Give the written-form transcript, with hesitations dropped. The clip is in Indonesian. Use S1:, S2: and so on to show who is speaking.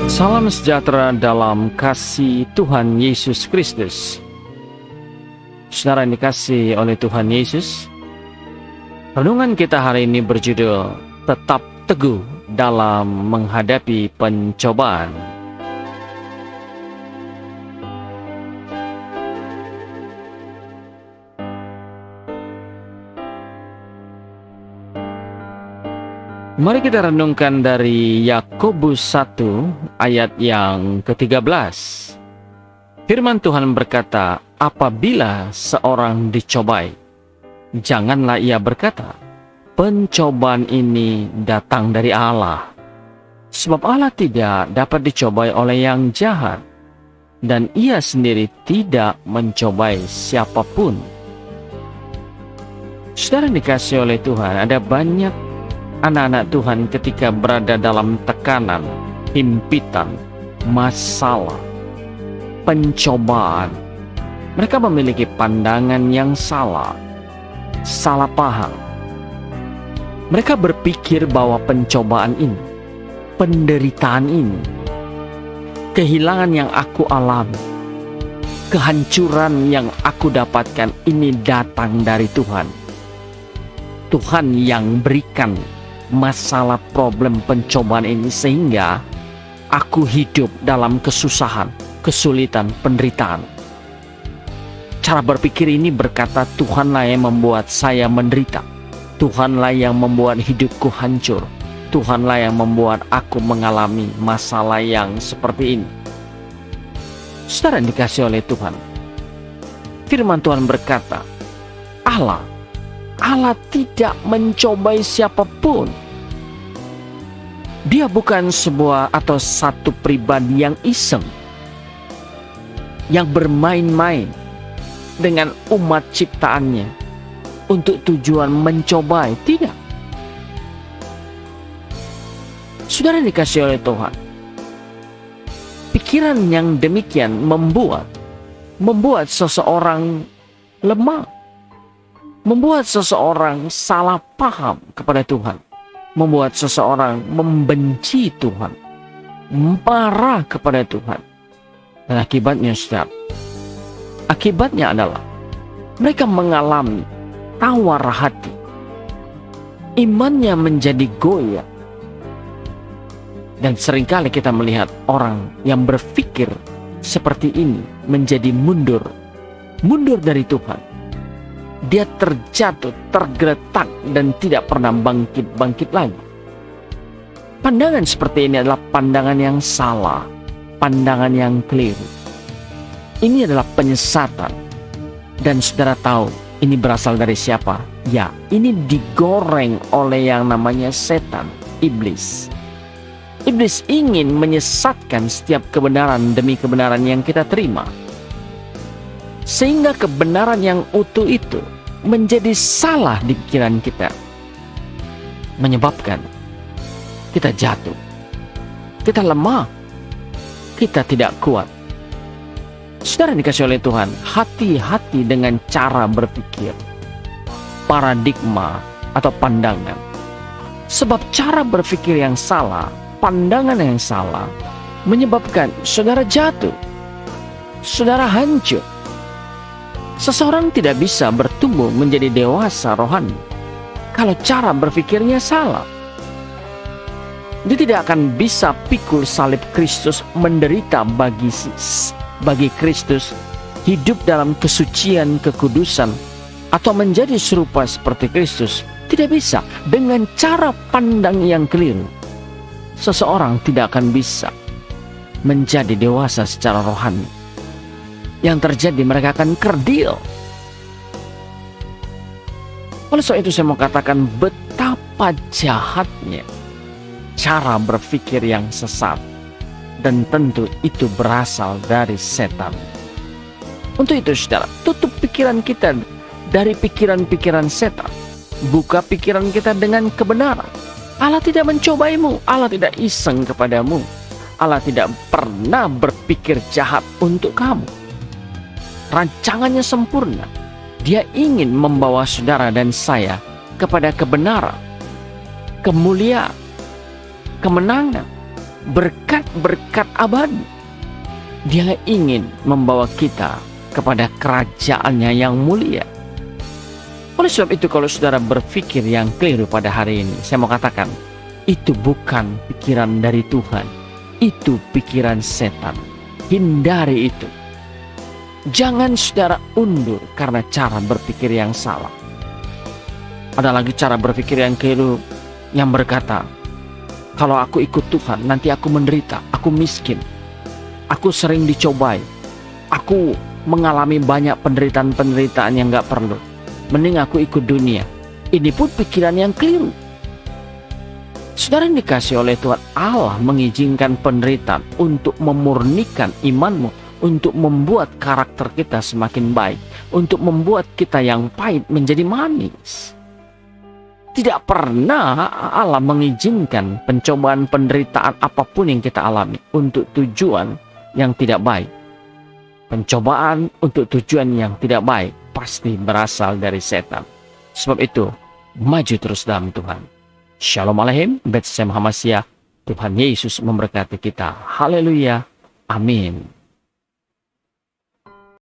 S1: Salam sejahtera dalam kasih Tuhan Yesus Kristus. Saudara yang dikasihi oleh Tuhan Yesus, renungan kita hari ini berjudul Tetap Teguh dalam Menghadapi Pencobaan. Mari kita renungkan dari Yakobus 1 ayat yang ke-13. Firman Tuhan berkata, apabila seorang dicobai, janganlah ia berkata, pencobaan ini datang dari Allah. Sebab Allah tidak dapat dicobai oleh yang jahat, dan ia sendiri tidak mencobai siapapun. Saudara dikasihi oleh Tuhan, ada banyak anak-anak Tuhan ketika berada dalam tekanan, himpitan, masalah, pencobaan. Mereka memiliki pandangan yang salah paham. Mereka berpikir bahwa pencobaan ini, penderitaan ini, kehilangan yang aku alami, kehancuran yang aku dapatkan ini datang dari Tuhan. Tuhan yang berikan masalah, problem, pencobaan ini sehingga aku hidup dalam kesusahan, kesulitan, penderitaan. Cara berpikir ini berkata, Tuhanlah yang membuat saya menderita. Tuhanlah yang membuat hidupku hancur. Tuhanlah yang membuat aku mengalami masalah yang seperti ini. Saudara yang dikasihi oleh Tuhan, firman Tuhan berkata, Allah tidak mencobai siapapun. Dia bukan sebuah atau satu pribadi yang iseng, yang bermain-main dengan umat ciptaannya untuk tujuan mencobai. Tidak. Saudara dikasihi oleh Tuhan, pikiran yang demikian membuat seseorang lemah, membuat seseorang salah paham kepada Tuhan, membuat seseorang membenci Tuhan, marah kepada Tuhan. Dan akibatnya, saudara, akibatnya adalah mereka mengalami tawar hati, imannya menjadi goyah. Dan seringkali kita melihat orang yang berpikir seperti ini menjadi mundur dari Tuhan. Dia terjatuh, tergeletak, dan tidak pernah bangkit lagi. Pandangan seperti ini adalah pandangan yang salah, pandangan yang keliru. Ini adalah penyesatan. Dan saudara tahu ini berasal dari siapa? Ya, ini digoreng oleh yang namanya setan, iblis. Iblis ingin menyesatkan setiap kebenaran demi kebenaran yang kita terima, sehingga kebenaran yang utuh itu menjadi salah di pikiran kita, menyebabkan kita jatuh, kita lemah, kita tidak kuat. Saudara dikasihi oleh Tuhan, hati-hati dengan cara berpikir, paradigma atau pandangan. Sebab cara berpikir yang salah, pandangan yang salah, menyebabkan saudara jatuh, saudara hancur. Seseorang tidak bisa bertumbuh menjadi dewasa rohani kalau cara berpikirnya salah. Dia tidak akan bisa pikul salib Kristus, menderita bagi Kristus, hidup dalam kesucian, kekudusan, atau menjadi serupa seperti Kristus. Tidak bisa. Dengan cara pandang yang keliru, seseorang tidak akan bisa menjadi dewasa secara rohani. Yang terjadi, mereka akan kerdil. Oleh sebab itu saya mau katakan betapa jahatnya cara berpikir yang sesat, dan tentu itu berasal dari setan. Untuk itu saudara, tutup pikiran kita dari pikiran-pikiran setan. Buka pikiran kita dengan kebenaran. Allah tidak mencobaimu, Allah tidak iseng kepadamu, Allah tidak pernah berpikir jahat untuk kamu. Rancangannya sempurna. Dia ingin membawa saudara dan saya kepada kebenaran, kemuliaan, kemenangan, berkat-berkat abadi. Dia ingin membawa kita kepada kerajaannya yang mulia. Oleh sebab itu, kalau saudara berpikir yang keliru pada hari ini, saya mau katakan, itu bukan pikiran dari Tuhan. Itu pikiran setan. Hindari itu. Jangan saudara undur karena cara berpikir yang salah. Ada lagi cara berpikir yang keliru yang berkata, kalau aku ikut Tuhan, nanti aku menderita, aku miskin, aku sering dicobai, aku mengalami banyak penderitaan-penderitaan yang gak perlu. Mending aku ikut dunia. Ini pun pikiran yang keliru. Saudara yang dikasih oleh Tuhan, Allah mengizinkan penderitaan untuk memurnikan imanmu, untuk membuat karakter kita semakin baik, untuk membuat kita yang pahit menjadi manis. Tidak pernah Allah mengizinkan pencobaan penderitaan apapun yang kita alami untuk tujuan yang tidak baik. Pencobaan untuk tujuan yang tidak baik pasti berasal dari setan. Sebab itu, maju terus dalam Tuhan. Shalom Aleichem, Bet Shem Hamashiach. Tuhan Yesus memberkati kita. Haleluya. Amin.